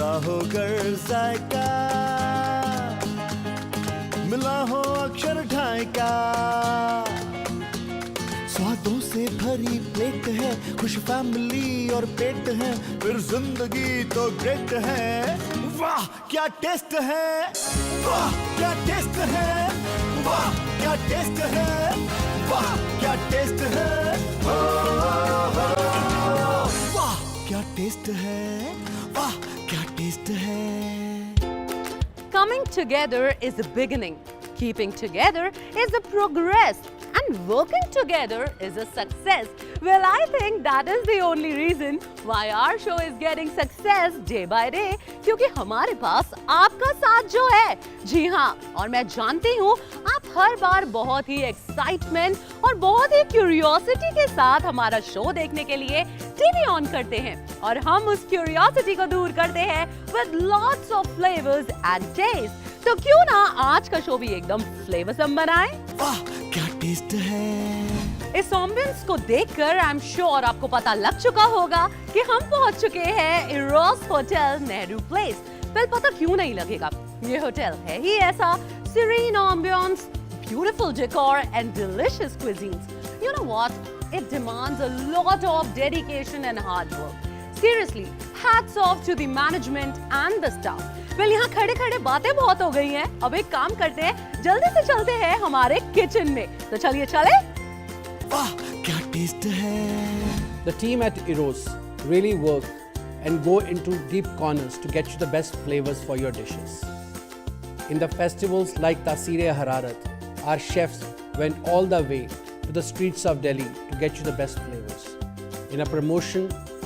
जुदा होकर जायका, मिला हो अक्षर ढाई का। स्वादों से भरी प्लेट है, खुश फैमिली और पेट है, फिर जिंदगी तो ग्रेट है। वाह क्या टेस्ट है, वाह क्या टेस्ट है, वाह क्या टेस्ट है, वाह क्या टेस्ट है, वाह क्या टेस्ट है, वाह क्या टेस्ट है। Coming together is the beginning, keeping together is the progress, and working together is a success. Well, I think that is the only reason why our show is getting success day by day, क्योंकि हमारे पास आपका साथ जो है। जी हाँ, और मैं जानती हूँ आप हर बार बहुत ही एक्साइटमेंट और बहुत ही क्यूरियोसिटी के साथ हमारा शो देखने के लिए टीवी ऑन करते हैं, और हम उस क्यूरियोसिटी को दूर करते हैं with lots of flavors and taste। तो क्यों ना आज का शो भी एकदम फ्लेवरसम बनाएं? वाह क्या टेस्ट है। इस एम्बियंस को देखकर आई एम श्योर आपको पता लग चुका होगा कि हम पहुंच चुके हैं Eros hotel Nehru Place. Well पता क्यों नहीं लगेगा, ये होटल है ही ऐसा, serene ambience, beautiful decor and delicious cuisines. You know what, it demands a lot of dedication and hard work. Seriously, hats off to the management and the staff. Well, यहाँ खड़े-खड़े बातें बहुत हो गई हैं। अब एक काम करते हैं, जल्दी से चलते हैं हमारे किचन में। तो चलिए चले। वाह क्या टेस्ट है। The team at Eros really work and go into deep corners to get you the best flavors for your dishes. In the festivals like Tasir-e Hararat, our chefs went all the way to the streets of Delhi to get you the best flavors. In a promotion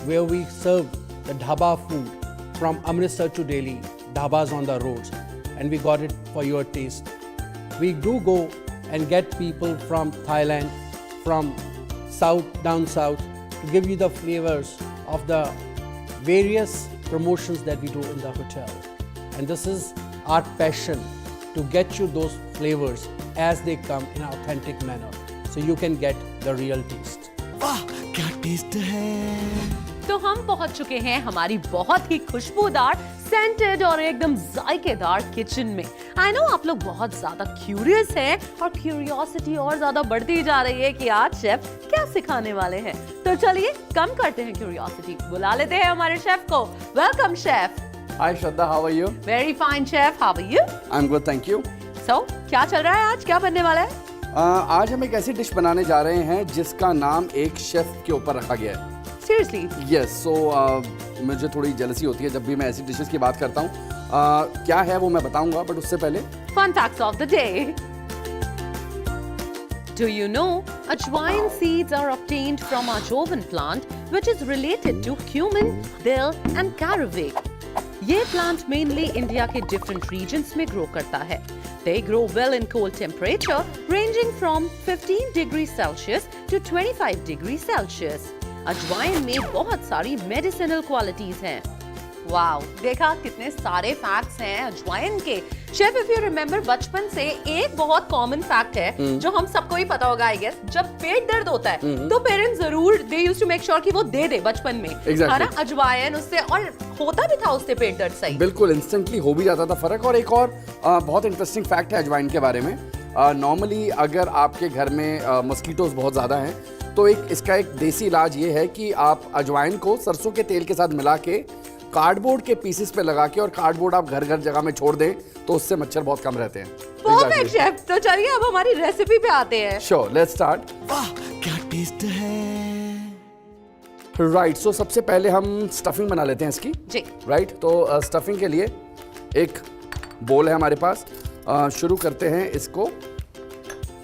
where we serve the dhaba food from Amritsar to Delhi, dhabas on the roads, and we got it for your taste. We do go and get people from Thailand, from down south, to give you the flavors of the various promotions that we do in the hotel. And this is our passion, to get you those flavors as they come in an authentic manner, so you can get the real taste. वाह क्या taste है। तो हम पहुंच चुके हैं हमारी बहुत ही खुशबूदार, सेंटेड और एकदम जायकेदार किचन में। आई नो आप लोग बहुत ज्यादा क्यूरियस हैं और क्यूरियोसिटी और ज्यादा बढ़ती जा रही है कि आज शेफ क्या सिखाने वाले हैं। तो चलिए कम करते हैं क्यूरियोसिटी, बुला लेते हैं हमारे शेफ को। Welcome chef. Hi Shraddha, how are you? Very fine chef, how are you? I'm good, thank you. So क्या चल रहा है आज, क्या बनने वाला है? आज हम एक ऐसी डिश बनाने जा रहे हैं जिसका नाम एक शेफ के ऊपर रखा गया है। सीरियसली? Yes, so मुझे थोड़ी जेलसी होती है जब भी मैं ऐसी डिशेस की बात करता हूँ। क्या है वो मैं बताऊंगा, बट उससे पहले Fun facts of the day. Do you know ajwain seeds are obtained from ajovan plant, which is related to cumin, dill and caraway. ये plant mainly India के different regions में grow करता है. They grow well in cold temperature, ranging from 15 degrees Celsius to 25 degrees Celsius. अजवाइन में बहुत सारी medicinal qualities हैं। वाओ, देखा कितने सारे फैक्ट्स हैं अजवाइन के। शेफ इफ यू रिमेम्बर, बचपन से एक बहुत कॉमन फैक्ट है जो हम सबको ही पता होगा आई गेस, जब पेट दर्द होता है तो पेरेंट्स जरूर they used to make sure कि वो दे दे बचपन में, है ना, अजवाइन उससे, और होता भी था उससे पेट दर्द सही। बिल्कुल इंस्टेंटली हो भी जाता था फर्क। और एक और बहुत इंटरेस्टिंग फैक्ट है अजवाइन के बारे में। नॉर्मली अगर आपके घर में मस्कीटोज बहुत ज़्यादा हैं तो इसका एक देसी इलाज ये है कि आप अजवाइन को सरसों के तेल के साथ मिला के कार्डबोर्ड के पीसेस पे लगा के, और कार्डबोर्ड आप घर घर जगह में छोड़ दें तो उससे मच्छर बहुत कम रहते हैं। Perfect chef. तो चलिए अब हमारी रेसिपी पे आते हैं। Sure, let's start. वाह क्या टेस्ट है। राइट, सो सबसे पहले हम स्टफिंग बना लेते हैं इसकी। जी। राइट, तो स्टफिंग के लिए एक बोल है हमारे पास। शुरू करते हैं इसको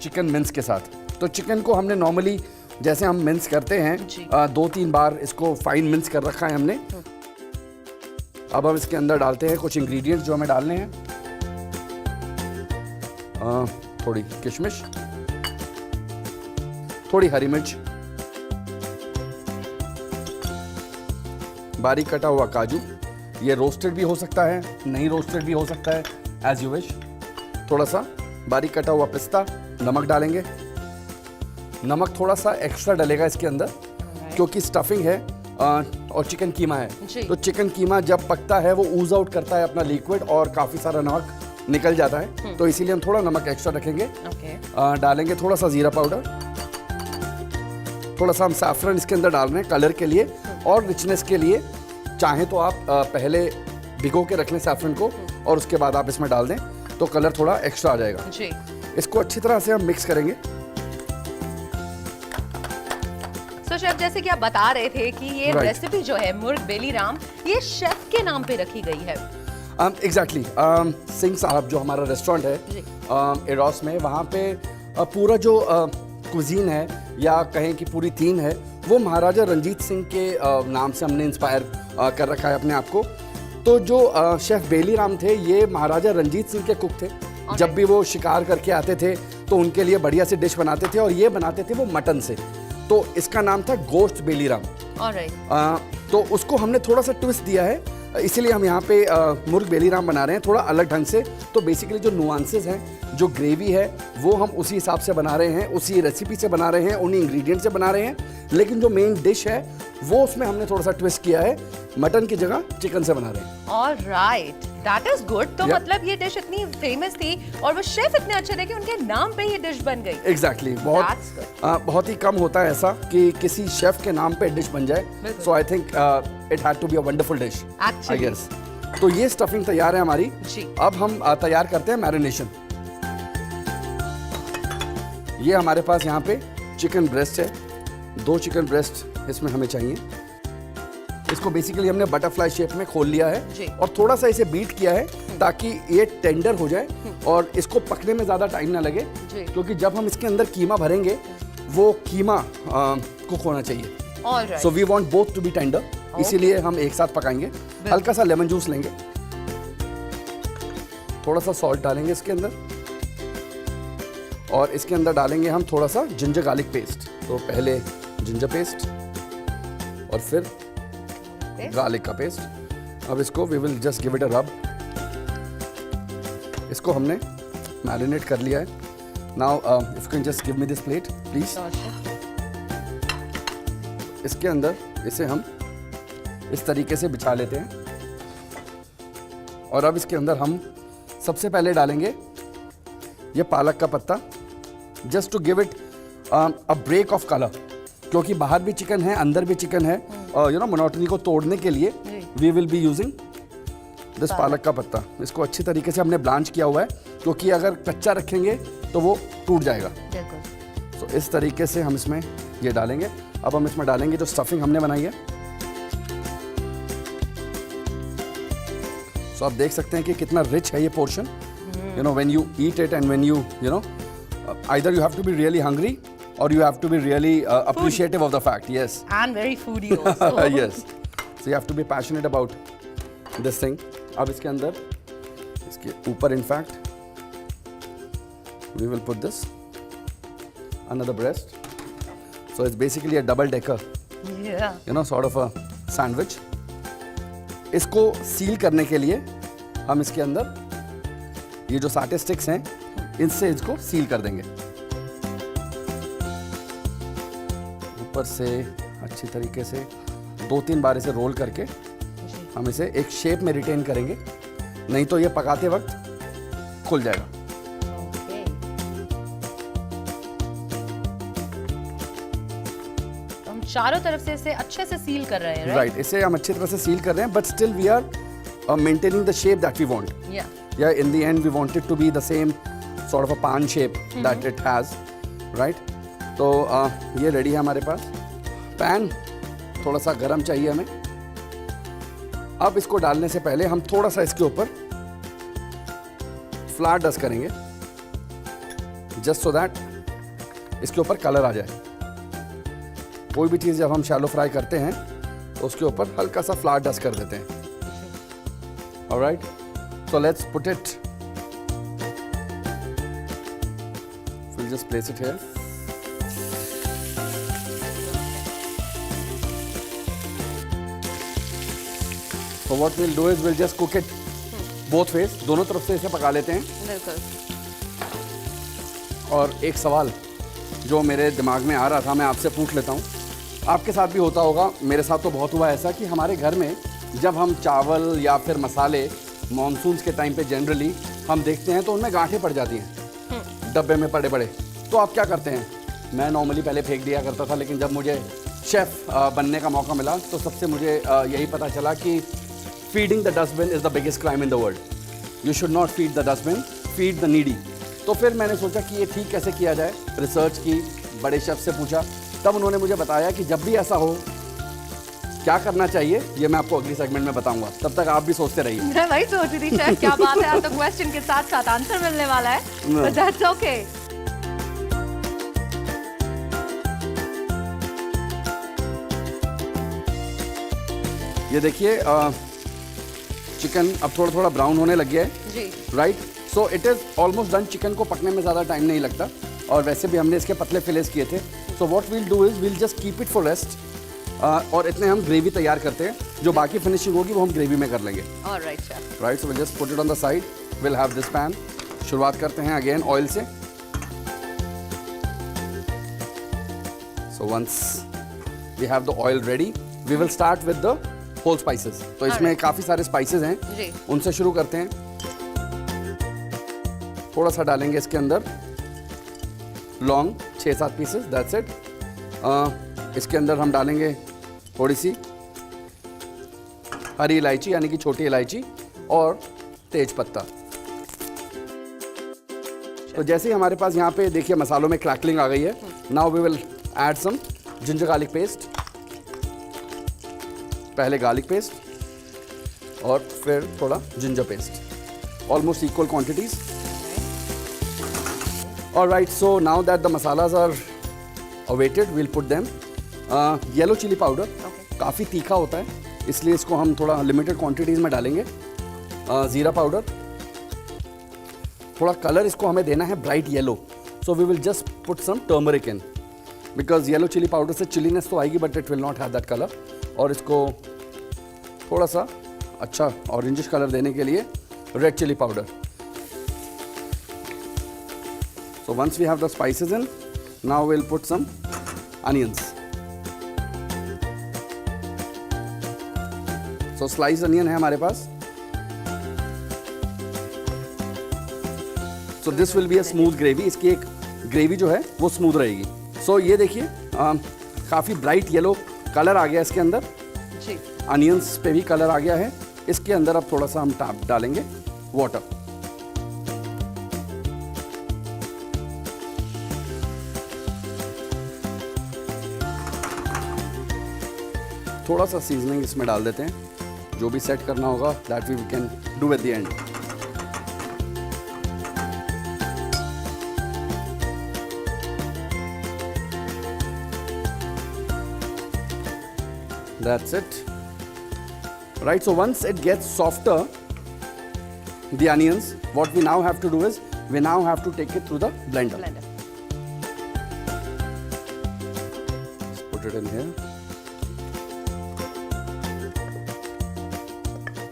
चिकन मिन्स के साथ। तो चिकन को हमने नॉर्मली जैसे हम मिन्स करते हैं 2-3 बार इसको फाइन मिन्स कर रखा है हमने। अब हम इसके अंदर डालते हैं कुछ इंग्रेडिएंट्स जो हमें डालने हैं। थोड़ी किशमिश, थोड़ी हरी मिर्च, बारीक कटा हुआ काजू, ये रोस्टेड भी हो सकता है, नहीं रोस्टेड भी हो सकता है, एज यू विश। थोड़ा सा बारीक कटा हुआ पिस्ता, नमक डालेंगे। नमक थोड़ा सा एक्स्ट्रा डलेगा इसके अंदर क्योंकि स्टफिंग है, और चिकन कीमा जी। है, तो चिकन कीमा जब पकता है वो ऊज आउट करता है अपना लिक्विड और काफ़ी सारा नमक निकल जाता है, तो इसीलिए हम थोड़ा नमक एक्स्ट्रा रखेंगे। ओके। डालेंगे थोड़ा सा जीरा पाउडर, थोड़ा सा हम सैफरन इसके अंदर डाल रहे हैं कलर के लिए और रिचनेस के लिए। चाहें तो आप पहले भिगो के रख लें सैफरन को और उसके बाद आप इसमें डाल दें तो कलर थोड़ा एक्स्ट्रा आ जाएगा जी। इसको अच्छी तरह से हम मिक्स करेंगे। तो शेफ, जैसे कि आप बता रहे थे कि ये Right. रेसिपी जो है मुर्ग बेलीराम, ये शेफ के नाम पे रखी गई है। एग्जैक्टली सिंह साहब जो हमारा रेस्टोरेंट जी। है एरोस में, वहाँ पे पूरा जो कुजीन है या कहें कि पूरी थीम है वो महाराजा रंजीत सिंह के नाम से हमने इंस्पायर कर रखा है अपने आप को। तो जो शेफ बेलीराम थे ये महाराजा रंजीत सिंह के कुक थे। जब भी वो शिकार करके आते थे तो उनके लिए बढ़िया सी डिश बनाते थे और ये बनाते थे वो मटन से, तो इसका नाम था गोश्त बेलीराम। ऑलराइट। तो उसको हमने थोड़ा सा ट्विस्ट दिया है, इसीलिए हम यहाँ पे मुर्ग बेलीराम बना रहे हैं थोड़ा अलग ढंग से। तो बेसिकली जो नुआंसेस हैं, जो ग्रेवी है वो हम उसी हिसाब से बना रहे हैं, उसी रेसिपी से बना रहे हैं, उन्हीं इंग्रेडिएंट से बना रहे हैं, लेकिन जो मेन डिश है वो उसमें हमने थोड़ा सा ट्विस्ट किया है, मटन की जगह चिकन से बना रहे हैं। Alright, that is good. तो Yeah. मतलब ये डिश इतनी फेमस थी और वो शेफ इतने अच्छे थे कि उनके नाम पे ये डिश बन गई। एग्जैक्टली That's बहुत ही कम होता है ऐसा कि किसी शेफ के नाम पे डिश बन जाए। बिल्कुल। So I think it had to be a wonderful dish I Actually. Guess. तो ये स्टफिंग तैयार है हमारी। जी। अब हम तैयार करते हैं मैरिनेशन। ये हमारे पास यहाँ पे चिकन ब्रेस्ट है, 2 चिकन ब्रेस्ट इसमें हमें चाहिए। इसको बेसिकली हमने बटरफ्लाई शेप में खोल लिया जी। है और थोड़ा सा इसे बीट किया है ताकि ये टेंडर हो जाए और इसको पकने में ज़्यादा टाइम ना लगे, जी। क्योंकि जब हम इसके अंदर कीमा भरेंगे वो कीमा कुक होना चाहिए। Alright. So we want both to be tender, इसीलिए हम एक साथ पकाएंगे। हल्का सा लेमन जूस लेंगे, थोड़ा सा सॉल्ट डालेंगे इसके अंदर और इसके अंदर डालेंगे हम थोड़ा सा जिंजर गार्लिक पेस्ट। तो पहले जिंजर पेस्ट और फिर गार्लिक का पेस्ट। अब इसको we will just give it a rub. इसको हमने मैरिनेट कर लिया है। Now if you can just give me this plate please. इसके अंदर इसे हम इस तरीके से बिछा लेते हैं और अब इसके अंदर हम सबसे पहले डालेंगे ये पालक का पत्ता, just to give it a break of colour, क्योंकि बाहर भी चिकन है अंदर भी चिकन है। यू नो मोनोटनी को तोड़ने के लिए we will be using this पालक का पत्ता। इसको अच्छी तरीके से हमने ब्लांच किया हुआ है, क्योंकि अगर कच्चा रखेंगे तो वो टूट जाएगा। तो इस तरीके से हम इसमें ये डालेंगे। अब हम इसमें डालेंगे जो स्टफिंग हमने बनाई है। सो आप देख सकते हैं कि कितना रिच है ये portion. You know when you eat it and when you know either you have to be really hungry or you have to be really appreciative of the fact. Yes. And very foodie also. Yes. So you have to be passionate about this thing. अब इसके अंदर इसके ऊपर in fact we will put this another breast. So it's basically a double decker. Yeah. You know, sort of a sandwich. इसको seal करने के लिए हम इसके अंदर ये जो साटे स्टिक्स हैं इनसे इसको सील कर देंगे। ऊपर से अच्छी तरीके से 2-3 बार इसे रोल करके हम इसे एक शेप में रिटेन करेंगे, नहीं तो ये पकाते वक्त खुल जाएगा। Okay. तो हम चारों तरफ से इसे अच्छे से सील कर रहे हैं, राइट, इसे हम अच्छी तरह से सील कर रहे हैं, but still we are maintaining the shape that we want. Yeah. In the end we want it to be the same sort of a pan shape that it has, right? तो ये ready है हमारे पास। Pan थोड़ा सा गरम चाहिए हमें। अब इसको डालने से पहले हम थोड़ा सा इसके ऊपर फ्लावर डस्ट करेंगे, जस्ट सो दैट इसके ऊपर कलर आ जाए। कोई भी चीज़ जब हम शैलो फ्राई करते हैं तो उसके ऊपर हल्का सा फ्लावर डस्ट कर देते हैं। Alright, so let's put it, just place it here. So what we'll do is we'll just cook it both ways. दोनों तरफ से इसे पका लेते हैं। बिल्कुल। और एक सवाल जो मेरे दिमाग में आ रहा था मैं आपसे पूछ लेता हूँ आपके साथ भी होता होगा, मेरे साथ तो बहुत हुआ ऐसा कि हमारे घर में जब हम चावल या फिर मसाले मॉनसून्स के टाइम पे जनरली हम देखते हैं तो उनमें गांठें पड़ जाती हैं डब्बे में पड़े पड़े। तो आप क्या करते हैं? मैं नॉर्मली पहले फेंक दिया करता था, लेकिन जब मुझे शेफ़ बनने का मौका मिला तो सबसे मुझे यही पता चला कि feeding the dustbin is the biggest crime in the world. You should not feed the dustbin, feed the needy. तो फिर मैंने सोचा कि ये ठीक कैसे किया जाए, रिसर्च की, बड़े शेफ़ से पूछा, तब उन्होंने मुझे बताया कि जब भी ऐसा हो क्या करना चाहिए ये मैं आपको अगली सेगमेंट में बताऊंगा। तब तक आप भी सोचते रहिए। मैं वही सोच रही थी शेफ, क्या बात है, आप तो क्वेश्चन के साथ साथ आंसर मिलने वाला है, but that's okay। ये देखिए चिकन अब थोड़ा थोड़ा ब्राउन होने लग गया है जी। Right. So it is almost done. Chicken को पकने में ज़्यादा टाइम नहीं लगता और वैसे भी हमने इसके पतले फिलेस किए थे। So what we'll do is we'll just keep it for rest और इतने हम ग्रेवी तैयार करते हैं। जो बाकी फिनिशिंग होगी वो हम ग्रेवी में कर लेंगे। Alright chef. Right, so will just put it on the side. Will have this pan. शुरुआत करते हैं अगेन ऑयल से। So once we have the oil ready we will start with the whole spices. तो इसमें काफ़ी सारे spices हैं जी। उनसे शुरू करते हैं। थोड़ा सा डालेंगे इसके अंदर लौंग, 6-7 पीसेस, दैट्स इट। इसके अंदर हम डालेंगे थोड़ी सी हरी इलायची यानी कि छोटी इलायची और तेज पत्ता। तो जैसे ही हमारे पास यहाँ पे देखिए मसालों में क्रैकलिंग आ गई है, now we will add some ginger garlic paste. पहले गार्लिक पेस्ट और फिर थोड़ा ginger paste, almost equal quantities. Alright, so now that the masalas are awaited we'll put them yellow chilli powder. काफ़ी तीखा होता है इसलिए इसको हम थोड़ा लिमिटेड क्वांटिटीज़ में डालेंगे। ज़ीरा पाउडर, थोड़ा कलर इसको हमें देना है bright yellow, so we will just put some turmeric in because yellow chilli powder से चिलीनेस तो आएगी but it will not have that colour. और इसको थोड़ा सा अच्छा ऑरेंजिश कलर देने के लिए red chilli powder. So once we have the spices in, now will put some onions. So slice onion है हमारे पास। So this will be a smooth gravy. इसकी एक ग्रेवी जो है वो स्मूथ रहेगी। सो ये देखिए काफ़ी ब्राइट येलो कलर आ गया इसके अंदर जी। अनियंस पे भी कलर आ गया है। इसके अंदर अब थोड़ा सा हम डालेंगे वाटर। थोड़ा सा सीजनिंग इसमें डाल देते हैं, जो भी सेट करना होगा that we can do at the end. That's it. Right, so once it gets softer, the onions, what we now have to do is, we now have to take it through the blender. Just put it in here.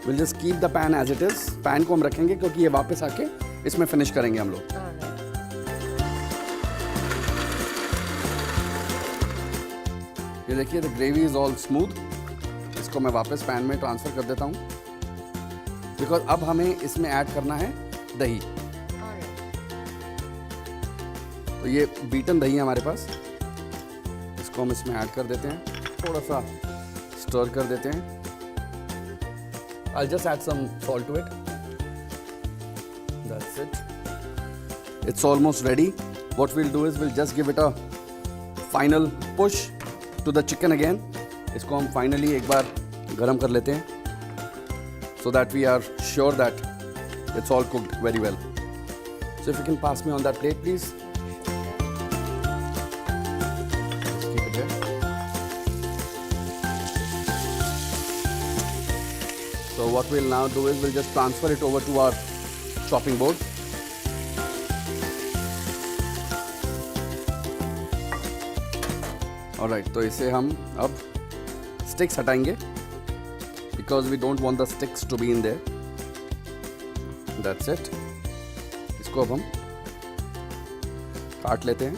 We'll just keep the pan as it is. Pan को हम रखेंगे क्योंकि ये वापस आके इसमें finish करेंगे हम लोग। ये देखिए the gravy is all smooth. इसको मैं वापस पैन में ट्रांसफ़र कर देता हूँ बिकॉज अब हमें इसमें ऐड करना है दही। तो ये बीटन दही है हमारे पास, इसको हम इसमें ऐड कर देते हैं, थोड़ा सा स्टर कर देते हैं। I just add some salt to it, that's it. It's almost ready. What we'll do is will just give it a final push to the chicken again. इसको हम फाइनली एक बार गरम कर लेते हैं so that we are sure that it's all cooked very well. So if you can pass me on that plate please. So what we'll now do is we'll just transfer it over to our chopping board. Alright, तो इसे हम अब sticks हटाएंगे because we don't want the sticks to be in there. That's it. इसको अब हम काट लेते हैं।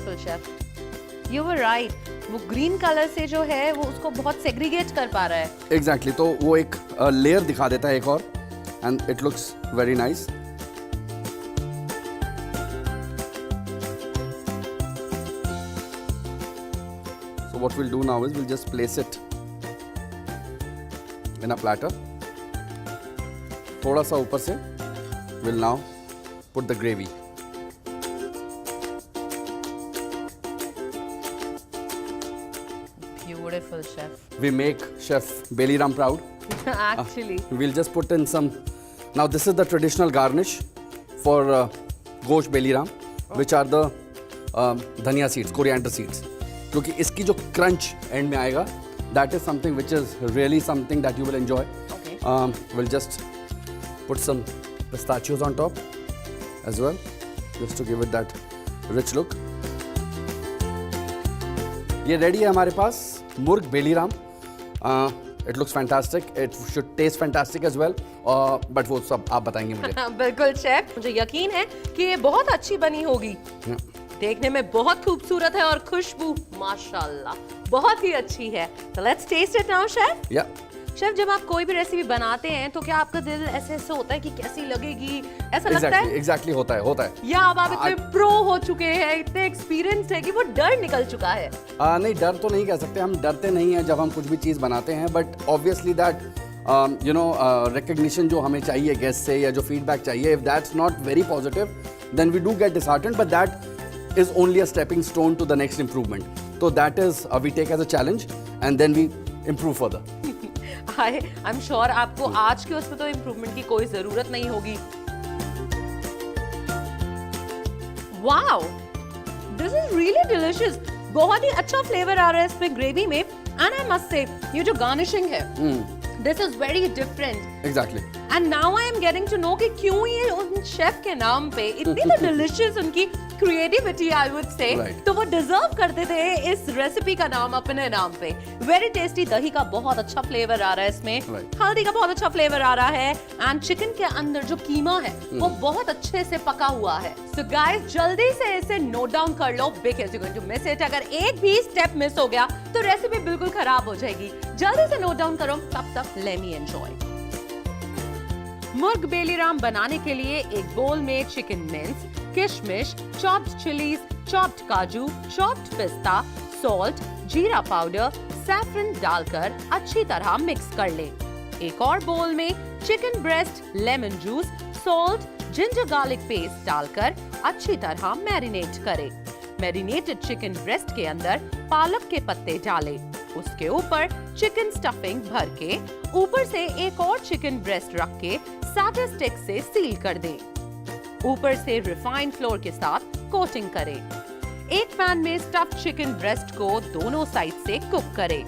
Beautiful chef, you were right, वो ग्रीन कलर से जो है वो उसको बहुत सेग्रीगेट कर पा रहा है. एग्जैक्टली तो वो एक लेयर दिखा देता है एक और, and it looks very nice. So what we'll do now is we'll just place it in a platter. थोड़ा सा ऊपर से we'll now put the gravy. Beautiful chef. We make Chef Beliram proud. Actually. We'll just put in some. Now this is the traditional garnish for Gosht Beliram, which are the dhania seeds, coriander seeds. क्योंकि इसकी जो crunch end में आएगा, that is something which is really something that you will enjoy. Okay. We'll just put some pistachios on top as well, just to give it that rich look. ये ready है हमारे पास Murgh Beliram. It looks fantastic, it should taste fantastic as well, but वो सब आप बताएंगे मुझे. बिल्कुल शेफ, मुझे यकीन है कि ये बहुत अच्छी बनी होगी. देखने में बहुत खूबसूरत है और खुशबू माशाल्लाह बहुत ही अच्छी है. तो let's taste it now chef. Yeah chef, जब आप कोई भी रेसिपी बनाते हैं तो क्या आपका दिल ऐसे ऐसे होता है कि कैसी लगेगी, ऐसा लगता है? एग्जैक्टली होता है. या अब आप इतने प्रो हो चुके हैं, इतने एक्सपीरियंस्ड है कि वो डर निकल चुका है? नहीं, डर तो नहीं कह सकते, हम डरते नहीं हैं जब हम कुछ भी चीज़ बनाते हैं, बट ऑब्वियसली दैट रिकग्निशन जो हमें चाहिए गेस्ट से या जो फीडबैक चाहिए, if that's not very positive then we do get disheartened, but that is only a stepping stone to the next improvement. तो that is we take as a challenge and then we improve further. I am sure आपको आज के उसमें तो improvement की कोई जरूरत नहीं होगी. Wow, this is really delicious. बहुत ही अच्छा फ्लेवर आ रहा है इसमें ग्रेवी में. एंड आई मस्ट से ये जो गार्निशिंग है, this is very different. Exactly. And now I am getting to know कि क्यों ये उन शेफ के नाम पे इतनी तो डिलिशियस उनकी क्रिएटिविटी आई वुड से, तो वो डिजर्व करते थे इस रेसिपी का नाम अपने नाम पे. Very tasty. दही का बहुत अच्छा फ्लेवर आ रहा है इसमें, हल्दी का बहुत अच्छा फ्लेवर आ रहा है, एंड चिकन के अंदर जो कीमा है वो बहुत अच्छे से पका हुआ है. सो गाइस, जल्दी से इसे नोट डाउन कर लो because you going to miss it. अगर एक भी स्टेप मिस हो गया तो रेसिपी बिल्कुल खराब हो जाएगी. जल्दी से नोट डाउन करो, तब तक लेट मी एंजॉय. मुर्ग बेलीराम बनाने के लिए एक बोल में चिकन मिंस, किशमिश, चॉप्ड चिलीज, चॉप्ड काजू, चॉप्ड पिस्ता, सॉल्ट, जीरा पाउडर, सैफरन डालकर अच्छी तरह मिक्स कर लें. एक और बोल में chicken breast, lemon juice, salt, ginger garlic paste डालकर अच्छी तरह मैरिनेट करें. मैरिनेटेड चिकन ब्रेस्ट के अंदर पालक के पत्ते डालें. उसके ऊपर चिकन स्टफिंग भर के ऊपर से एक और चिकन ब्रेस्ट रख के साटे स्टिक से सील कर दें. ऊपर से रिफाइंड फ्लोर के साथ कोटिंग करें. एक पैन में स्टफ्ड चिकन ब्रेस्ट को दोनों साइड से कुक करें.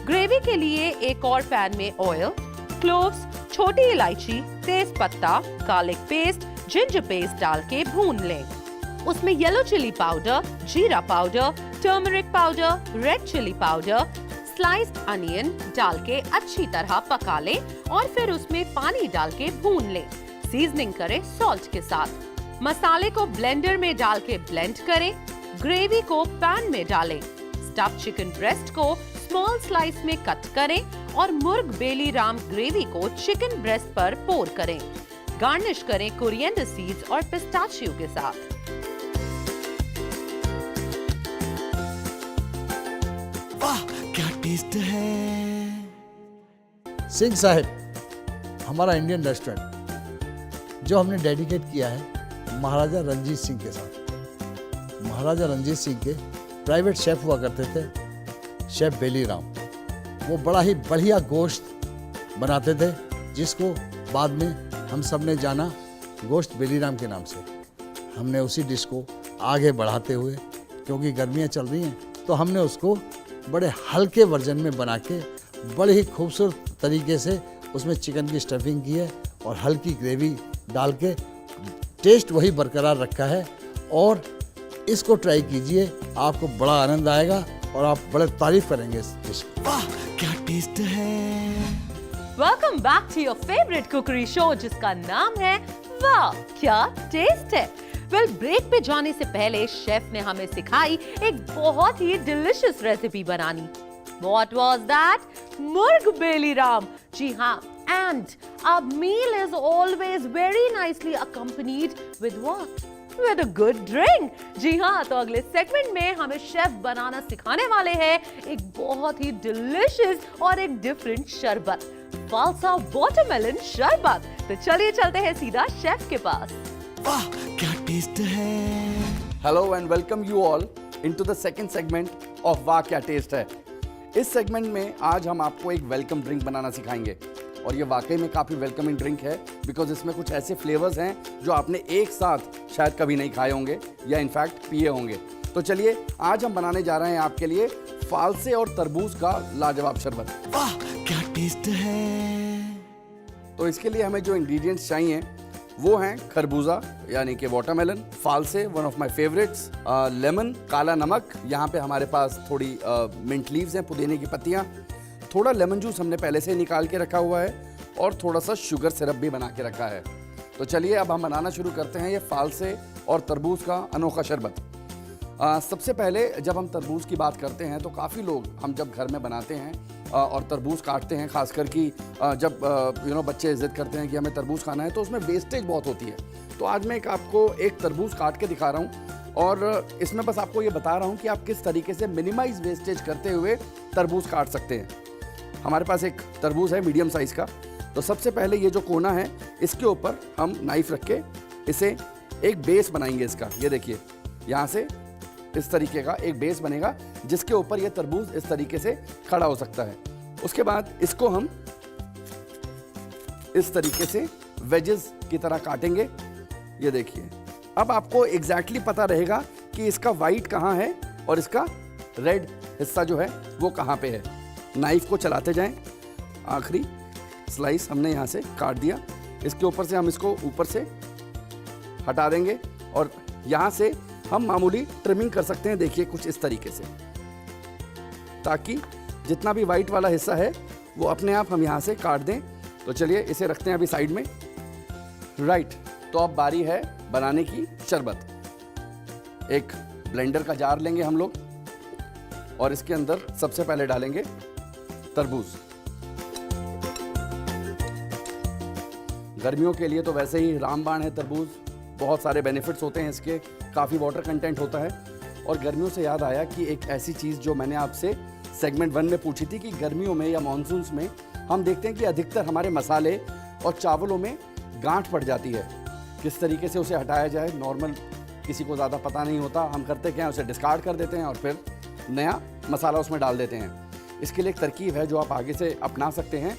ग्रेवी के लिए एक और पैन में ऑयल, क्लोव्स, छोटी इलायची, तेज पत्ता, गार्लिक पेस्ट, जिंजर पेस्ट डाल के भून लें. उसमें येलो चिली पाउडर, जीरा powder, turmeric powder, red chilli powder, sliced onion डाल के अच्छी तरह पका लें और फिर उसमें पानी डाल के भून लें. सीजनिंग करें सॉल्ट के साथ. मसाले को ब्लेंडर में डाल के ब्लेंड करें. ग्रेवी को पैन में डालें. स्टफ्ड चिकन ब्रेस्ट को स्मॉल स्लाइस में कट करें और मुर्ग बेलीराम ग्रेवी को चिकन ब्रेस्ट पर पोर करें. गार्निश करें कोरिएंडर सीड्स और पिस्ताचियो के साथ. वाह, क्या टेस्ट है. सिंह साहिब हमारा इंडियन रेस्टोरेंट जो हमने डेडिकेट किया है महाराजा रंजीत सिंह के साथ. महाराजा रंजीत सिंह के प्राइवेट शेफ हुआ करते थे, शेफ बेलीराम. वो बड़ा ही बढ़िया गोश्त बनाते थे जिसको बाद में हम सब ने जाना गोश्त बेलीराम के नाम से. हमने उसी डिश को आगे बढ़ाते हुए, क्योंकि गर्मियाँ चल रही हैं, तो हमने उसको बड़े हल्के वर्जन में बना के बड़े ही खूबसूरत तरीके से उसमें चिकन की स्टफिंग की है और हल्की ग्रेवी डाल के टेस्ट वही बरकरार रखा है. और इसको ट्राई कीजिए, आपको बड़ा आनंद आएगा और आप बड़े तारीफ करेंगे इस डिश की. वाह, क्या टेस्ट है. Welcome back to your favourite cookery show जिसका नाम है वाह क्या टेस्ट है. वेल ब्रेक पे जाने से पहले शेफ ने हमें सिखाई एक बहुत ही डिलिशियस रेसिपी बनानी। What was that? Murg Beli Ram. जी हाँ, and our meal is always very nicely accompanied with what? With a good drink. जी हाँ, तो अगले सेगमेंट में हमें शेफ बनाना सिखाने वाले हैं एक बहुत ही डिलिशियस और एक डिफरेंट शरबत, फालसा वाटरमेलन शरबत। तो चलिए चलते हैं सीधा शेफ के पास। वाह क्या टेस्ट है। Hello and welcome you all into the second segment of वाह क्या टेस्ट है। इस सेगमेंट में आज हम आपको एक वेलकम ड्रिंक बनाना सिखाएंगे और ये वाकई में काफ़ी वेलकमिंग ड्रिंक है बिकॉज इसमें कुछ ऐसे फ्लेवर्स हैं जो आपने एक साथ शायद कभी नहीं खाए होंगे या इनफैक्ट पिए होंगे। तो चलिए आज हम बनाने जा रहे हैं आपके लिए फालसे और तरबूज का लाजवाब शरबत। वाह क्या टेस्ट है। तो इसके लिए हमें जो इंग्रेडिएंट्स चाहिए वो हैं खरबूजा यानी कि वाटरमेलन, फालसे one of my favourites, lemon, काला नमक, यहाँ पे हमारे पास थोड़ी मिंट लीव्स हैं, पुदीने की पत्तियाँ, थोड़ा लेमन जूस हमने पहले से निकाल के रखा हुआ है और थोड़ा सा शुगर सिरप भी बना के रखा है। तो चलिए अब हम बनाना शुरू करते हैं ये फालसे और तरबूज का अनोखा शरबत। सबसे पहले जब हम तरबूज की बात करते हैं तो काफ़ी लोग हम जब घर में बनाते हैं और तरबूज काटते हैं, खासकर कि जब बच्चे ज़िद करते हैं कि हमें तरबूज खाना है तो उसमें वेस्टेज बहुत होती है। तो आज मैं आपको एक तरबूज काट के दिखा रहा हूँ और इसमें बस आपको ये बता रहा हूँ कि आप किस तरीके से मिनिमाइज वेस्टेज करते हुए तरबूज काट सकते हैं। हमारे पास एक तरबूज है मीडियम साइज़ का। तो सबसे पहले ये जो कोना है इसके ऊपर हम नाइफ रख के इसे एक बेस बनाएंगे इसका। ये देखिए यहाँ से इस तरीके का एक बेस बनेगा जिसके ऊपर ये तरबूज इस तरीके से खड़ा हो सकता है। उसके बाद इसको हम इस तरीके से वेजेस की तरह काटेंगे। ये देखिए अब आपको एग्जैक्टली पता रहेगा कि इसका वाइट कहाँ है और इसका रेड हिस्सा जो है वो कहाँ पे है। नाइफ को चलाते जाएं। आखिरी स्लाइस हमने यहाँ से काट दिया। इसके ऊपर से हम इसको ऊपर से हटा देंगे और यहाँ से हम मामूली ट्रिमिंग कर सकते हैं। देखिए कुछ इस तरीके से, ताकि जितना भी वाइट वाला हिस्सा है वो अपने आप हम यहाँ से काट दें। तो चलिए इसे रखते हैं अभी साइड में। राइट, तो अब बारी है बनाने की शरबत। एक ब्लेंडर का जार लेंगे हम लोग और इसके अंदर सबसे पहले डालेंगे तरबूज। गर्मियों के लिए तो वैसे ही रामबाण है तरबूज, बहुत सारे बेनिफिट्स होते हैं इसके, काफ़ी वाटर कंटेंट होता है। और गर्मियों से याद आया कि एक ऐसी चीज़ जो मैंने आपसे सेगमेंट 1 में पूछी थी कि गर्मियों में या मानसून्स में हम देखते हैं कि अधिकतर हमारे मसाले और चावलों में गांठ पड़ जाती है। किस तरीके से उसे हटाया जाए, नॉर्मल किसी को ज़्यादा पता नहीं होता। हम करते क्या है, उसे डिस्कार्ड कर देते हैं और फिर नया मसाला उसमें डाल देते हैं। इसके लिए एक तरकीब है जो आप आगे से अपना सकते हैं।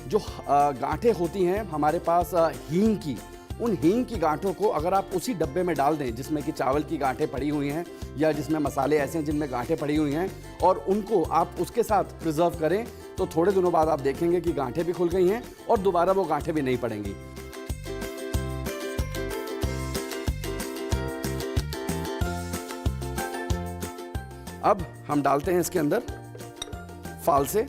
जो गांठें होती हैं हमारे पास हींग की, उन हींग की गांठों को अगर आप उसी डब्बे में डाल दें जिसमें कि चावल की गांठें पड़ी हुई हैं या जिसमें मसाले ऐसे हैं जिनमें गांठें पड़ी हुई हैं, और उनको आप उसके साथ प्रिजर्व करें, तो थोड़े दिनों बाद आप देखेंगे कि गांठें भी खुल गई हैं और दोबारा वो गांठें भी नहीं पड़ेंगी। अब हम डालते हैं इसके अंदर फालसे।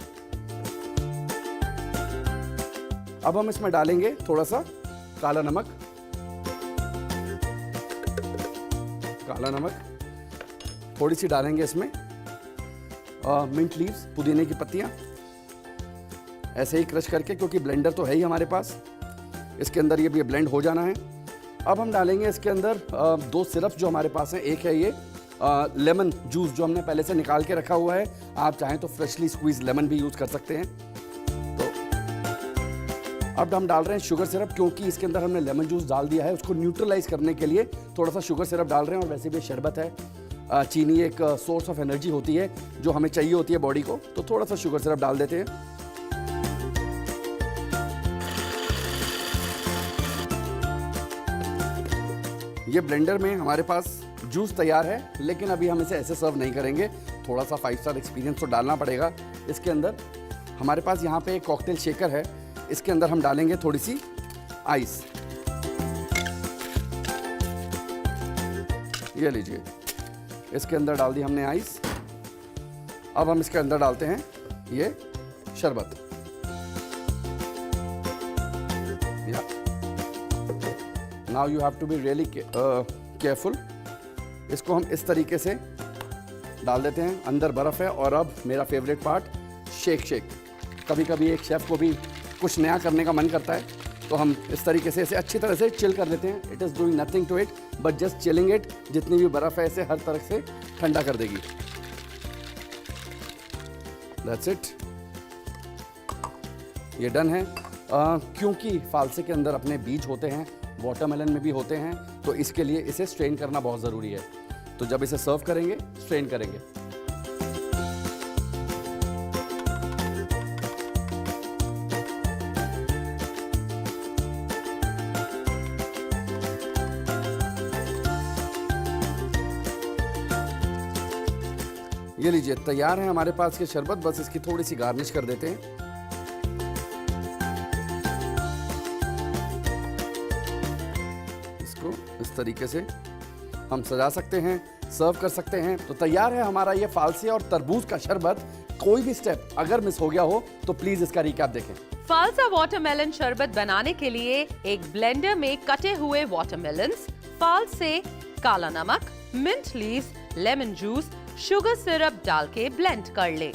अब हम इसमें डालेंगे थोड़ा सा काला नमक। काला नमक थोड़ी सी डालेंगे इसमें, मिंट लीव्स, पुदीने की पत्तियां, ऐसे ही क्रश करके, क्योंकि ब्लेंडर तो है ही हमारे पास। इसके अंदर ये भी ब्लेंड हो जाना है। अब हम डालेंगे इसके अंदर 2 सिरप जो हमारे पास हैं। एक है ये लेमन जूस जो हमने पहले से निकाल के रखा हुआ है। आप चाहें तो फ्रेशली स्क्वीज लेमन भी यूज़ कर सकते हैं। तो अब हम डाल रहे हैं शुगर सिरप, क्योंकि इसके अंदर हमने लेमन जूस डाल दिया है। उसको न्यूट्रलाइज करने के लिए थोड़ा सा शुगर सिरप डाल रहे हैं। और वैसे भी शरबत है, चीनी एक सोर्स ऑफ एनर्जी होती है जो हमें चाहिए होती है बॉडी को, तो थोड़ा सा शुगर सिरप डाल देते हैं। ये ब्लेंडर में हमारे पास जूस तैयार है, लेकिन अभी हम इसे ऐसे सर्व नहीं करेंगे। थोड़ा सा 5 स्टार एक्सपीरियंस तो डालना पड़ेगा। इसके अंदर हमारे पास यहाँ पे एक कॉकटेल शेकर है, इसके अंदर हम डालेंगे थोड़ी सी आइस। ये लीजिए, इसके अंदर डाल दी हमने आइस। अब हम इसके अंदर डालते हैं ये शरबत। Now you have to be really careful. इसको हम इस तरीके से डाल देते हैं, अंदर बर्फ़ है। और अब मेरा फेवरेट पार्ट, शेक। कभी कभी एक शेफ़ को भी कुछ नया करने का मन करता है, तो हम इस तरीके से इसे अच्छी तरह से चिल कर देते हैं। It is doing nothing to it but just chilling it. जितनी भी बर्फ़ है इसे हर तरह से ठंडा कर देगी। दैट्स इट, ये डन है। क्योंकि फालसे के अंदर अपने बीज होते हैं, वाटरमेलन में भी होते हैं, तो इसके लिए इसे स्ट्रेन करना बहुत ज़रूरी है। तो जब इसे सर्व करेंगे, स्ट्रेन करेंगे। ये लीजिए, तैयार है हमारे पास के शरबत। बस इसकी थोड़ी सी गार्निश कर देते हैं। इसको इस तरीके से हम सजा सकते हैं, सर्व कर सकते हैं। तो तैयार है हमारा ये फालसे और तरबूज का शरबत। कोई भी स्टेप अगर मिस हो गया हो तो प्लीज इसका रिकैप देखें। फालसा वाटरमेलन शरबत बनाने के लिए एक ब्लेंडर में कटे हुए वाटरमेलन्स, फालसे, काला नमक, mint leaves, lemon juice, sugar syrup डाल के ब्लेंड कर ले।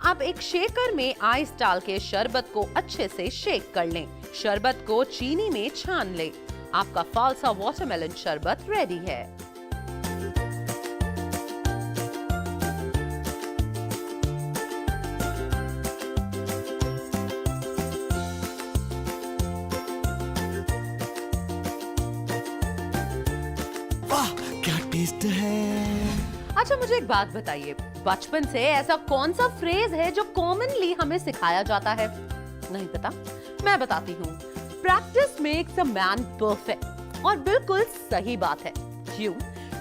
अब एक शेकर में आइस डाल के शरबत को अच्छे से शेक कर लें। शरबत को चीनी में छान ले। आपका फालसा वाटरमेलन शरबत रेडी है। वाह क्या टेस्ट है। अच्छा मुझे एक बात बताइए, बचपन से ऐसा कौन सा फ्रेज है जो कॉमनली हमें सिखाया जाता है? नहीं पता? मैं बताती हूँ। Practice makes a man perfect. और बिल्कुल सही बात है। क्यों?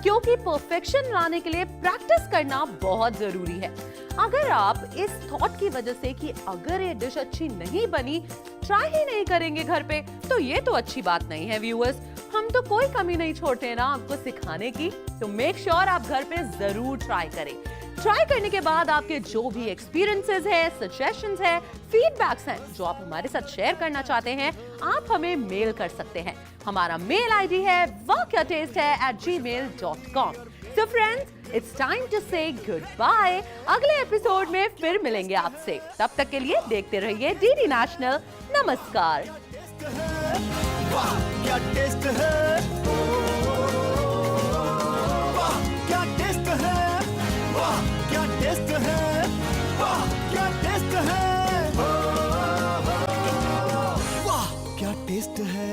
क्योंकि परफेक्शन लाने के लिए प्रैक्टिस करना बहुत जरूरी है। अगर आप इस थॉट की वजह से कि अगर ये डिश अच्छी नहीं बनी, ट्राई ही नहीं करेंगे घर पे, तो ये तो अच्छी बात नहीं है व्यूअर्स। हम तो कोई कमी नहीं छोड़ते ना आपको सिखाने की। तो मेक श्योर आप घर पे जरूर ट्राई करें। ट्राई करने के बाद आपके जो भी एक्सपीरियंसेस है, सजेशंस है, फीडबैक्स हैं जो आप हमारे साथ शेयर करना चाहते हैं, आप हमें मेल कर सकते हैं। हमारा मेल आईडी है wahkyatastethai@gmail.com। So friends, it's time to say goodbye। अगले एपिसोड में फिर मिलेंगे आपसे। तब तक के लिए देखते रहिए डीडी नेशनल। नमस्कार। वाह क्या टेस्ट है। वाह क्या टेस्ट है। वाह क्या टेस्ट है। वाह क्या टेस्ट है। वाह क्या टेस्ट है।